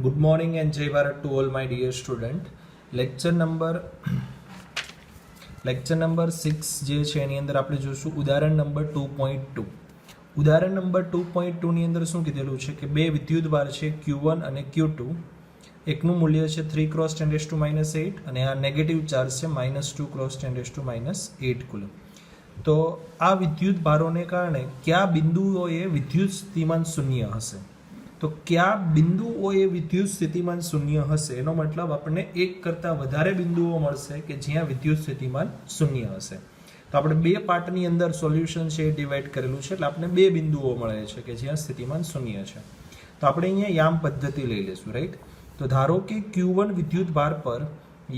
Good morning and Jai Bharat to all my dear student. Lecture number 6 જે છે એની અંદર આપણે જોશું ઉદાહરણ નંબર 2.2. ઉદાહરણ નંબર 2.2 ની અંદર શું કીધેલું છે કે બે વિદ્યુતભાર છે Q1 અને Q2. એકનું મૂલ્ય છે 3 × 10⁻⁸ અને આ નેગેટિવ ચાર્જ છે -2 × 10⁻8 કુલમ. તો આ વિદ્યુતભારોને કારણે કયા બિંદુઓએ વિદ્યુત સ્થિતિમાન શૂન્ય હશે? તો કયા બિંદુઓએ વિદ્યુત સ્થિતિમાન શૂન્ય હશે એનો મતલબ આપણને એક કરતાં વધારે બિંદુઓ મળશે કે જ્યાં વિદ્યુત સ્થિતિમાન શૂન્ય હશે. તો આપણે બે પાર્ટની અંદર સોલ્યુશન છે એ ડિવાઈડ કરેલું છે એટલે આપણે બે બિંદુઓ મળે છે કે જ્યાં સ્થિતિમાન શૂન્ય છે. તો આપણે અહીંયા યામ પદ્ધતિ લઈ લઈશું, રાઈટ. તો ધારો કે Q1 વિદ્યુતભાર પર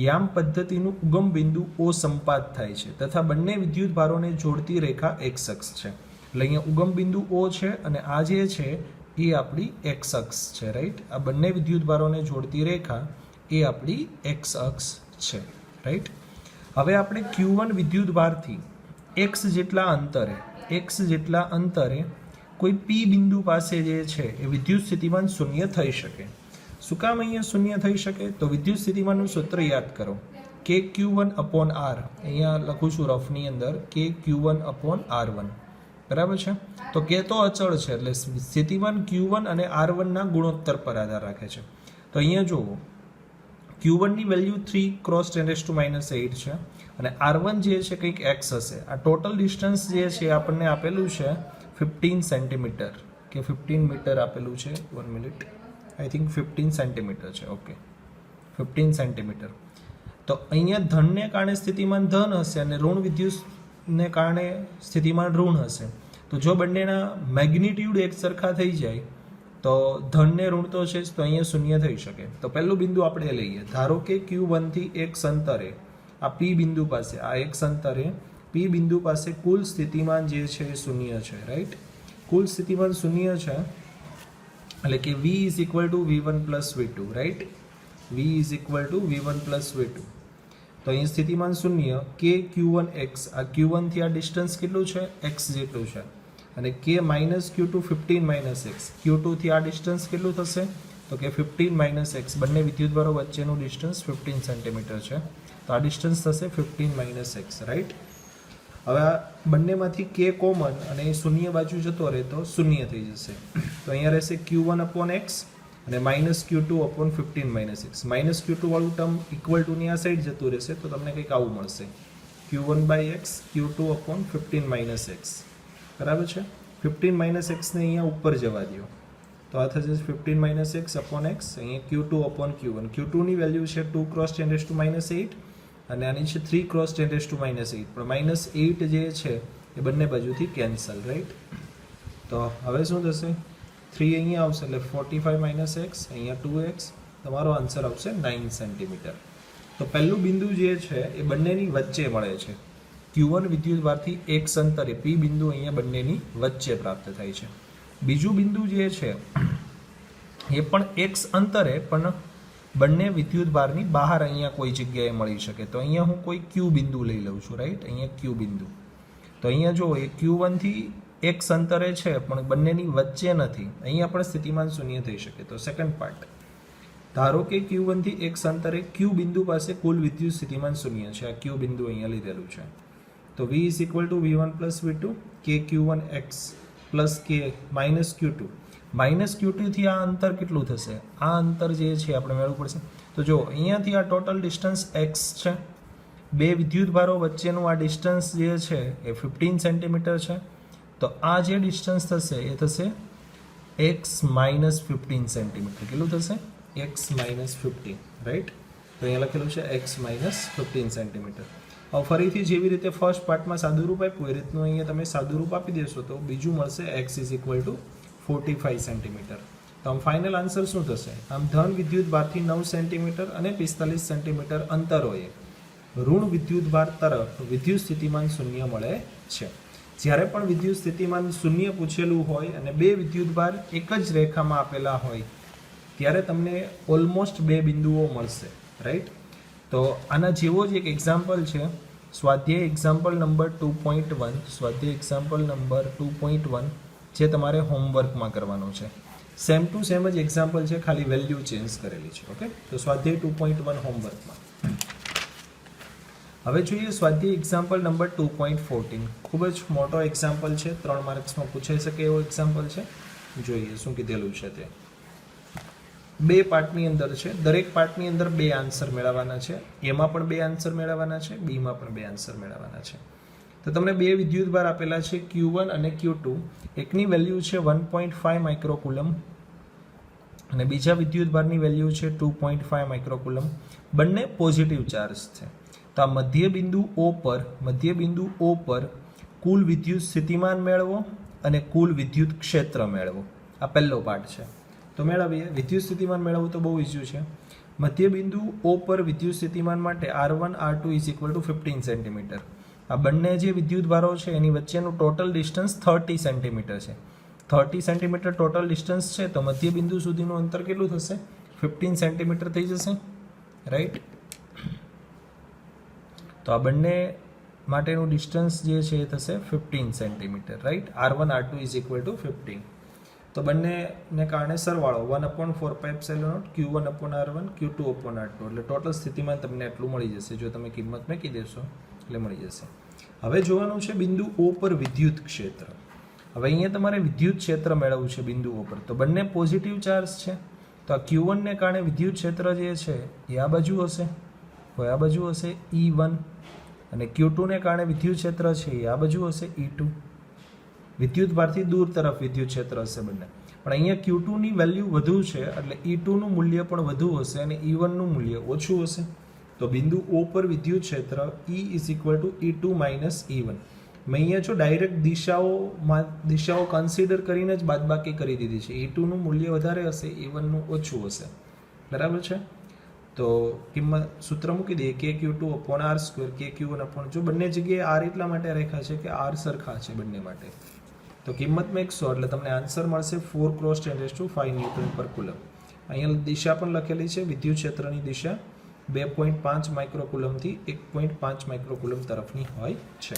યામ પદ્ધતિનું ઉગમ બિંદુ O સંપાત થાય છે તથા બંને વિદ્યુતભારોને જોડતી રેખા x અક્ષ છે. એટલે અહીંયા ઉગમ બિંદુ O છે અને આ જે છે એ આપણી એક્સ અક્ષ છે, રાઈટ. આ બંને વિદ્યુતભારોને જોડતી રેખા એ આપણી એક્સ અક્ષ છે, રાઈટ. હવે આપણે Q1 વિદ્યુતભારથી x જેટલા અંતરે કોઈ P બિંદુ પાસે જે છે એ વિદ્યુત સ્થિતિમાન શૂન્ય થઈ શકે. શું કામ અહીંયા શૂન્ય થઈ શકે? તો વિદ્યુત સ્થિતિમાનનું સૂત્ર યાદ કરો, KQ1/R. અહીંયા લખું છું રફની અંદર KQ1/R1, બરાબર છે. તો કે તો અચળ છે એટલે સ્થિતિમાન Q1 અને R1 ના ગુણોત્તર પર આધાર રાખે છે. તો અહીંયા જુઓ, Q1 ની વેલ્યુ 3 × 10⁻8 છે અને R1 જે છે કંઈક x હશે. આ ટોટલ ડિસ્ટન્સ જે છે આપણને આપેલું છે 15 સેન્ટીમીટર કે 15 મીટર આપેલું છે. 1 મિનિટ, આઈ થિંક 15 સેન્ટીમીટર છે. Okay, 15 centimetre. તો અહીંયા ધનને કારણે સ્થિતિમાન ધન હશે અને ઋણ વિદ્યુતને કારણે સ્થિતિમાન ઋણ હશે. તો જો બંનેના મેગ્નિટ્યુડ એક સરખા થઈ જાય તો ધનને ઋણ તો છે જ, તો અહીંયા શૂન્ય થઈ શકે. તો પહેલું બિંદુ આપણે લઈએ. ધારો કે Q1 થી એક અંતરે આ P બિંદુ પાસે, આ એક અંતરે P બિંદુ પાસે કુલ સ્થિતિમાન જે છે એ શૂન્ય છે, રાઈટ. કુલ સ્થિતિમાન શૂન્ય છે એટલે કે V = V1 + V2, right. V = V1 + V2. તો અહીં સ્થિતિમાન શૂન્ય KQ1x, આ Q1 થી આ ડિસ્ટન્સ કેટલું છે? x જેટલું છે. અને K - Q2 15 - x, Q2 થી આ ડિસ્ટન્સ કેટલું થશે? તો કે 15 - x. બંને વિદ્યુતભારો વચ્ચેનું ડિસ્ટન્સ 15 સેન્ટીમીટર છે. તો આ ડિસ્ટન્સ થશે 15 - x, રાઈટ. હવે આ બંનેમાંથી K કોમન અને એ શૂન્ય બાજુ જતો રહે તો શૂન્ય થઈ જશે. તો અહીંયા રહેશે Q1/x અને -Q2/15 - x. -Q2 વાળું ટર્મ ઇક્વલ ટુ ની આ સાઈડ જતું રહેશે તો તમને કંઈક આવું મળશે, Q1/x Q2/15 - x, બરાબર છે. 15 - x ને અહીંયા ઉપર જવા દો તો આ થશે 15 - x/x. અહીંયા Q2/Q1. Q2 ની વેલ્યુ છે 2 × 10⁻8 અને આની છે 3 × 10⁻8. પણ -8 જે છે એ બંને બાજુથી કેન્સલ, રાઈટ. તો હવે શું થશે? 3 અહીંયા આવશે એટલે 45 - x, અહીંયા 2x. તમારો આન્સર આવશે 9 સેન્ટીમીટર. તો પહેલું બિંદુ જે છે એ બંનેની વચ્ચે મળે છે. Q1 વિદ્યુતભારથી એક અંતરે P બિંદુ અહીંયા બંનેની વચ્ચે પ્રાપ્ત થાય છે. બીજું બિંદુ જે છે એ પણ x અંતરે પણ બંને વિદ્યુતભારની બહાર અહીંયા કોઈ જગ્યાએ મળી શકે. તો અહીંયા હું કોઈ Q બિંદુ લઈ લઉં છું, રાઈટ. અહીંયા Q બિંદુ. તો અહીંયા જો એ Q1 થી એક અંતરે છે પણ બંનેની વચ્ચે નથી, અહીંયા પણ સ્થિતિમાન શૂન્ય થઈ શકે. તો સેકન્ડ પાર્ટ, ધારો કે Q1 થી એક અંતરે Q બિંદુ પાસે કુલ વિદ્યુત સ્થિતિમાન શૂન્ય છે. આ Q બિંદુ અહીંયા લીધેલું છે. તો V = V1 + V2, KQ1x + K - Q2. -Q2 થી આ અંતર કેટલું થશે? આ અંતર જે છે આપણે મેળવવું પડશે. તો જો અહીંયાથી આ ટોટલ ડિસ્ટન્સ x છે, બે વિદ્યુતભારો વચ્ચેનું આ ડિસ્ટન્સ જે છે એ 15 સેન્ટીમીટર છે. તો આ જે ડિસ્ટન્સ થશે એ થશે x - 15 સેન્ટીમીટર. કેટલું થશે? x - 15, right. તો અહીંયા લખેલું છે x - 15 સેન્ટીમીટર. હવે ફરીથી જેવી રીતે ફર્સ્ટ પાર્ટમાં સાદુરૂપ આપ્યું એ રીતનું અહીંયા તમે સાદુરૂપ આપી દેશો તો બીજું મળશે x = 45 સેન્ટીમીટર. તો આમ ફાઇનલ આન્સર શું થશે? આમ ધન વિદ્યુતભારથી 9 સેન્ટીમીટર અને 45 સેન્ટીમીટર અંતરોએ ઋણ વિદ્યુતભાર તરફ વિદ્યુત સ્થિતિમાન શૂન્ય મળે છે. જ્યારે પણ વિદ્યુત સ્થિતિમાન શૂન્ય પૂછેલું હોય અને બે વિદ્યુતભાર એક જ રેખામાં આપેલા હોય ત્યારે તમને ઓલમોસ્ટ બે બિંદુઓ મળશે, રાઈટ. તો આના જેવો જ એક એક્ઝામ્પલ છે, સ્વાધ્યાય એક્ઝામ્પલ નંબર 2.1. સ્વાધ્યાય એક્ઝામ્પલ નંબર 2.1 જે તમારે હોમવર્કમાં કરવાનો છે. સેમ ટુ સેમ જ એક્ઝામ્પલ છે, ખાલી વેલ્યુ ચેન્જ કરેલી છે. ઓકે, તો સ્વાધ્યાય 2.1 હોમવર્કમાં હવે જોઈએ સ્વાધ્યાય એક્ઝામ્પલ નંબર 2.14. ખૂબ જ મોટો એક્ઝામ્પલ છે, 3 માર્ક્સમાં પૂછાઈ શકે એવો એક્ઝામ્પલ છે. જોઈએ શું કીધેલું છે તે. 2 પાર્ટની અંદર છે, દરેક પાર્ટની અંદર 2 આન્સર મેળવવાના છે. એમાં પણ 2 આન્સર મેળવવાના છે, બીમાં પણ 2 આન્સર મેળવવાના છે. તો તમને 2 વિદ્યુતભાર આપેલા છે Q1 અને Q2. એકની વેલ્યુ છે 1.5 માઇક્રોકુલમ અને બીજા વિદ્યુતભારની વેલ્યુ છે 2.5 માઇક્રોકુલમ. બંને પોઝિટિવ ચાર્જ છે. તો આ મધ્યબિંદુ O પર કુલ વિદ્યુત સ્થિતિમાન મેળવો અને કુલ વિદ્યુત ક્ષેત્ર મેળવો. આ પહેલો પાર્ટ છે. તો મેળવીએ. વિદ્યુત સ્થિતિમાન મેળવવું તો બહુ ઈઝી છે. મધ્યબિંદુ O પર વિદ્યુત સ્થિતિમાન માટે R1 R2 15 સેન્ટીમીટર. આ બંને જે વિદ્યુતભારો છે એની વચ્ચેનું ટોટલ ડિસ્ટન્સ 30 સેન્ટીમીટર છે. 30 સેન્ટીમીટર ટોટલ ડિસ્ટન્સ છે, તો મધ્યબિંદુ સુધીનું અંતર કેટલું થશે? 15 સેન્ટીમીટર થઈ જશે, રાઈટ. તો આ બંને માટેનું ડિસ્ટન્સ જે છે એ થશે 15 સેન્ટીમીટર, રાઈટ. R1 R2 15. તો બંનેને કારણે સરવાળો 1/4πε0 Q1/R1 Q2/R2 એટલે ટોટલ સ્થિતિમાન તમને એટલું મળી જશે. જો તમે કિંમત મૂકી દેશો એટલે મળી જશે. હવે જોવાનું છે બિંદુ O પર વિદ્યુત ક્ષેત્ર. હવે અહીંયા તમારે વિદ્યુત ક્ષેત્ર મેળવવું છે બિંદુ O પર. તો બંને પોઝિટિવ ચાર્જ છે, તો આ Q1 ને કારણે વિદ્યુત ક્ષેત્ર જે છે એ આ બાજુ હશે, તો આ બાજુ હશે E1 અને Q2 ને કારણે વિદ્યુત ક્ષેત્ર છે એ આ બાજુ હશે E2. વિદ્યુત ભારથી દૂર તરફ વિદ્યુત ક્ષેત્ર હશે બંને, પણ અહીંયા Q2 ની વેલ્યુ વધુ છે એટલે E2 નું મૂલ્ય પણ વધુ હશે અને E1 નું મૂલ્ય ઓછું હશે. તો બિંદુ O પર વિદ્યુત ક્ષેત્ર E E2 - E1. મેં અહીંયા જો ડાયરેક્ટ દિશાઓ કન્સિડર કરીને જ બાદબાકી કરી દીધી છે. E2 નું મૂલ્ય વધારે હશે, E1 નું ઓછું હશે, બરાબર છે. તો કિંમત સૂત્ર મૂકી દઈએ KQ2/R², KQ1/, જો બંને જગ્યાએ R એટલા માટે રાખ્યા છે કે R સરખા છે બંને માટે. તો કિંમત મેકશો એટલે તમને આન્સર મળશે 4 × 10⁵ ન્યૂટન પર કુલમ. અહીંયા દિશા પણ લખેલી છે, વિદ્યુત ક્ષેત્રની દિશા 2.5 માઇક્રોકુલમથી 1.5 માઇક્રોકુલમ તરફની હોય છે.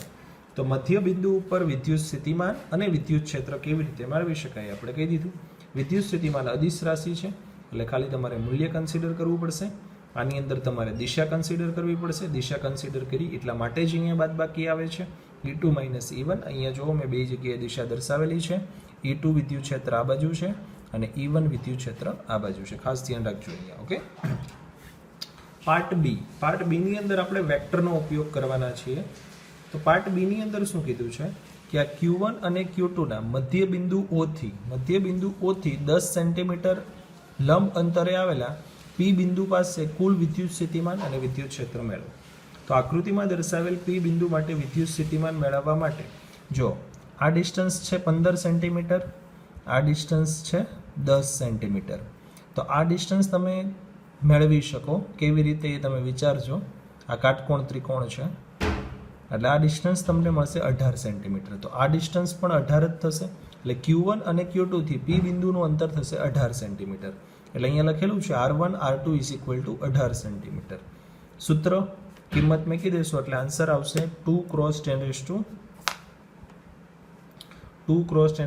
તો મધ્ય બિંદુ ઉપર વિદ્યુત સ્થિતિમાન અને વિદ્યુત ક્ષેત્ર કેવી રીતે મેળવી શકાય આપણે કહી દીધું. વિદ્યુત સ્થિતિમાન અદિશ રાશિ છે એટલે ખાલી તમારે મૂલ્ય કન્સિડર કરવું પડશે. આની અંદર તમારે દિશા કન્સિડર કરવી પડશે. દિશા કન્સિડર કરી એટલા માટે જ અહીંયા બાદબાકી આવે છે. E2 - E1. અહીંયા જુઓ મેં 2 જગ્યાએ દિશા દર્શાવેલી છે. E2 વિદ્યુત ક્ષેત્ર આ બાજુ છે અને E1 વિદ્યુત ક્ષેત્ર આ બાજુ છે. ખાસ ધ્યાન રાખજો અહીંયા. ઓકે. પાર્ટ બી ની અંદર આપણે વેક્ટરનો ઉપયોગ કરવાના છીએ. તો પાર્ટ બી ની અંદર શું કીધું છે કે આ Q1 અને Q2 ના મધ્યબિંદુ O થી 10 સેન્ટીમીટર લંબ અંતરે આવેલા P બિંદુ પાસે કુલ વિદ્યુત સ્થિતિમાન અને વિદ્યુત ક્ષેત્ર મેળવો. તો આકૃતિમાં દર્શાવેલ P બિંદુ માટે વિદ્યુત સ્થિતિમાન મેળવવા માટે જો આ ડિસ્ટન્સ છે 15 સેન્ટીમીટર, આ ડિસ્ટન્સ છે 10 સેન્ટીમીટર. તો આ ડિસ્ટન્સ તમે મેળવી શકો કેવી રીતે એ તમે વિચારજો. આ કાટકોણ ત્રિકોણ છે એટલે આ ડિસ્ટન્સ તમને મળશે 18 સેન્ટીમીટર. તો આ ડિસ્ટન્સ પણ 18 જ થશે એટલે Q1 અને Q2 થી P બિંદુનું અંતર થશે 18 સેન્ટીમીટર. એટલે અહીંયા લખેલું છે R1 R2 18 સેન્ટીમીટર. સૂત્ર કિંમત મૂકી દેશો એટલે આન્સર આવશે 2 ×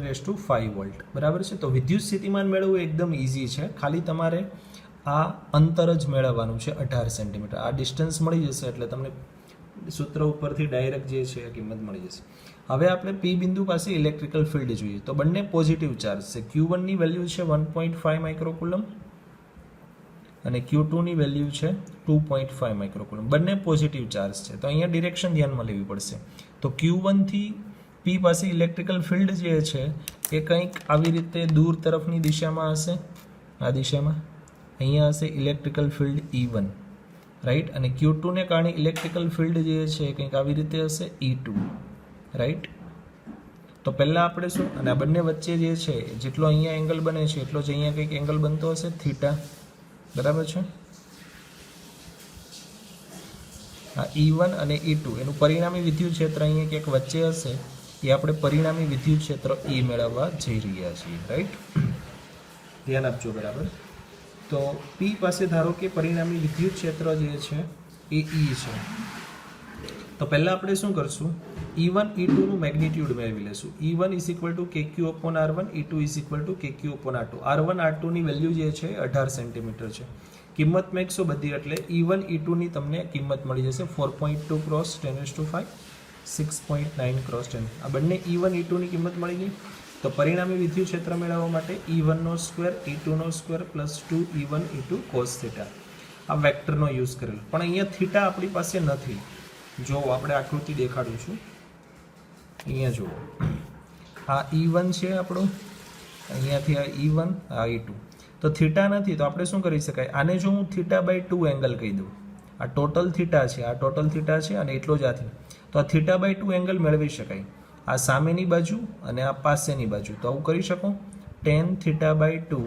10⁵ વોલ્ટ, બરાબર છે. તો વિદ્યુત સ્થિતિમાન મેળવવું એકદમ ઇઝી છે. ખાલી તમારે આ અંતર જ મેળવવાનું છે 18 સેન્ટીમીટર. આ ડિસ્ટન્સ મળી જશે એટલે તમને સૂત્ર ઉપરથી ડાયરેક્ટ જે છે એ કિંમત મળી જશે. હવે આપણે P બિંદુ પાસે ઇલેક્ટ્રિકલ ફિલ્ડ જોઈએ. તો બંને પોઝિટિવ ચાર્જ છે. Q1 ની વેલ્યુ છે 1.5 માઇક્રોકુલમ અને Q2 ની વેલ્યુ છે 2.5 માઇક્રોકુલમ. બંને પોઝિટિવ ચાર્જ છે. તો અહીંયા ડિરેક્શન ધ્યાનમાં લેવી પડશે. તો Q1 થી P પાસે ઇલેક્ટ્રિકલ ફિલ્ડ જે છે એ કંઈક આવી રીતે દૂર તરફની દિશામાં હશે. આ દિશામાં અહીંયા હશે ઇલેક્ટ્રિકલ ફિલ્ડ E1, રાઈટ. અને Q2 ને કારણે ઇલેક્ટ્રિકલ ફિલ્ડ જે છે એ કંઈક આવી રીતે હશે E2, રાઈટ. તો પહેલાં આપણે શું, અને આ બંને વચ્ચે જે છે જેટલો અહીંયા એંગલ બને છે એટલો જ અહીંયા કંઈક એંગલ બનતો હશે થીટા, બરાબર છે. આ E1 અને E2 એનું પરિણામી વિદ્યુત ક્ષેત્ર અહીંયા ક્યાંક વચ્ચે હશે. એ આપણે પરિણામી વિદ્યુત ક્ષેત્ર E મેળવવા જઈ રહ્યા છીએ, રાઈટ. ધ્યાન આપજો, બરાબર. તો P પાસે ધારો કે પરિણામી વિદ્યુત ક્ષેત્ર જે છે એ E છે. તો પહેલાં આપણે શું કરશું, E1 E2 નું મેગ્નિટ્યુડ મેળવી લેશું. E1 is equal two KQ upon R1, E2 is equal two KQ upon R2. R1 R2 ની વેલ્યુ જે છે 18 સેન્ટીમીટર છે. કિંમત મેળવશો બધી એટલે E1 E2 ની તમને કિંમત મળી જશે 4.2 ક્રોસ 10⁵, 6.9 ક્રોસ 10. આ બંને E1 E2 ની કિંમત મળી ગઈ. તો પરિણામી વિદ્યુત ક્ષેત્ર મેળવવા માટે E1 નો સ્ક્વેર E2 નો square plus 2 E1 E2 cos theta આ વેક્ટરનો યુઝ કરેલો. પણ અહીંયા થીટા આપણી પાસે નથી. જો આપણે આકૃતિ દેખાડું છું, અહીંયા જુઓ, આ E1 છે આપણું, અહીંયાથી આ E1 આ E2. તો થીટા નથી તો આપણે શું કરી શકાય, આને જો હું θ/2 એંગલ કહી દઉં, આ ટોટલ થીટા છે, આ ટોટલ થીટા છે અને એટલો જ આથી, તો આ θ/2 એંગલ મેળવી શકાય. આ સામેની બાજુ અને આ પાસેની બાજુ, તો આવું કરી શકો. tan θ/2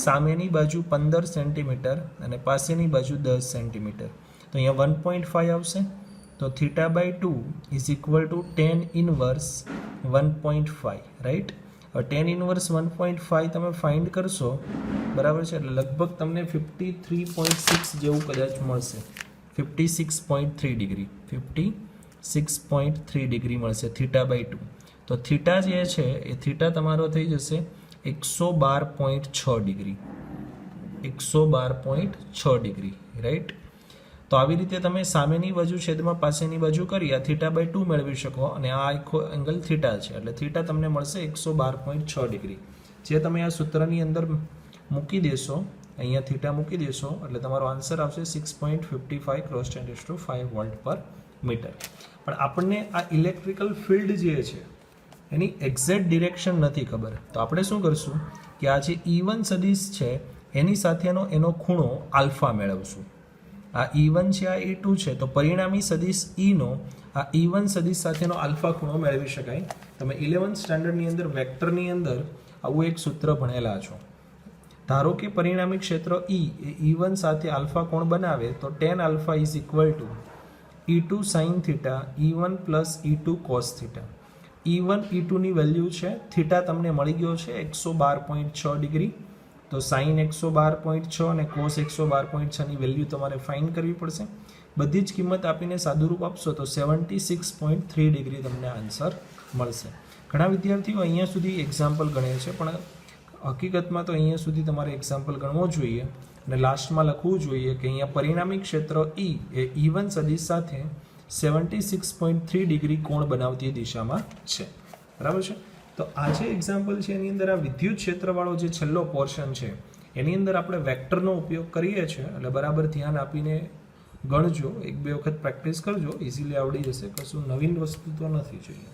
સામેની બાજુ 15 સેન્ટીમીટર અને પાસેની બાજુ 10 સેન્ટીમીટર, તો અહીંયા 1.5 આવશે. તો θ/2 is equal to tan inverse 1.5, right. હવે tan ઇનવર્સ 1.5 તમે ફાઇન્ડ કરશો, બરાબર છે, એટલે લગભગ તમને 53.6 જેવું કદાચ મળશે. 56.3 ડિગ્રી 56.3 ડિગ્રી મળશે θ/2. તો થીટા જે છે એ થીટા તમારો થઈ જશે 112.6 ડિગ્રી, 112.6 ડિગ્રી, રાઈટ. તો આવી રીતે તમે સામેની બાજુ છેદમાં પાસેની બાજુ કરી આ θ/2 મેળવી શકો અને આ આખો એંગલ થીટા છે એટલે થીટા તમને મળશે 112.6 ડિગ્રી. જે તમે આ સૂત્રની અંદર મૂકી દેશો, અહીંયા થીટા મૂકી દેશો એટલે તમારો આન્સર આવશે 6.55 ક્રોસ 10⁵ વોલ્ટ પર મીટર. પણ આપણને આ ઇલેક્ટ્રિકલ ફિલ્ડ જે છે એની એક્ઝેક્ટ ડિરેક્શન નથી ખબર, તો આપણે શું કરશું કે આ જે E1 સદિશ છે એની સાથેનો એનો ખૂણો આલ્ફા મેળવશું. આ E1 છે, આ E2 છે, તો પરિણામી સદિશ E નો આ E1 સદિશ સાથેનો આલ્ફા ખૂણો મેળવી શકાય. તમે 11th સ્ટાન્ડર્ડની અંદર વેક્ટરની અંદર આવું એક સૂત્ર ભણેલા છો. ધારો કે પરિણામી ક્ષેત્ર E એ E1 સાથે આલ્ફા કોણ બનાવે તો tan alpha is equal two E2 sin theta E1 plus E2 cos theta. E1 E2 ની વેલ્યુ છે, થીટા તમને મળી ગયો છે 112.6 ડિગ્રી. તો સાઇન 112.6 અને કોસ 112.6 ની વેલ્યુ તમારે ફાઇન્ડ કરવી પડશે. બધી જ કિંમત આપીને સાદુરૂપ આપશો તો 76.3 ડિગ્રી તમને આન્સર મળશે. ઘણા વિદ્યાર્થીઓ અહીંયા સુધી એક્ઝામ્પલ ગણે છે, પણ હકીકતમાં તો અહીંયા સુધી તમારે એક્ઝામ્પલ ગણવો જોઈએ અને લાસ્ટમાં લખવું જોઈએ કે અહીંયા પરિણામી ક્ષેત્ર E એ E1 સદિશ સાથે 76.3 ડિગ્રી કોણ બનાવતી દિશામાં છે, બરાબર છે. તો આ જે એક્ઝામ્પલ છે એની અંદર આ વિદ્યુત ક્ષેત્રવાળો જે છેલ્લો પોર્શન છે એની અંદર આપણે વેક્ટરનો ઉપયોગ કરીએ છીએ, એટલે બરાબર ધ્યાન આપીને ગણજો, 1-2 વખત પ્રેક્ટિસ કરજો, ઇઝીલી આવડી જશે. કશું નવીન વસ્તુ તો નથી જોઈએ.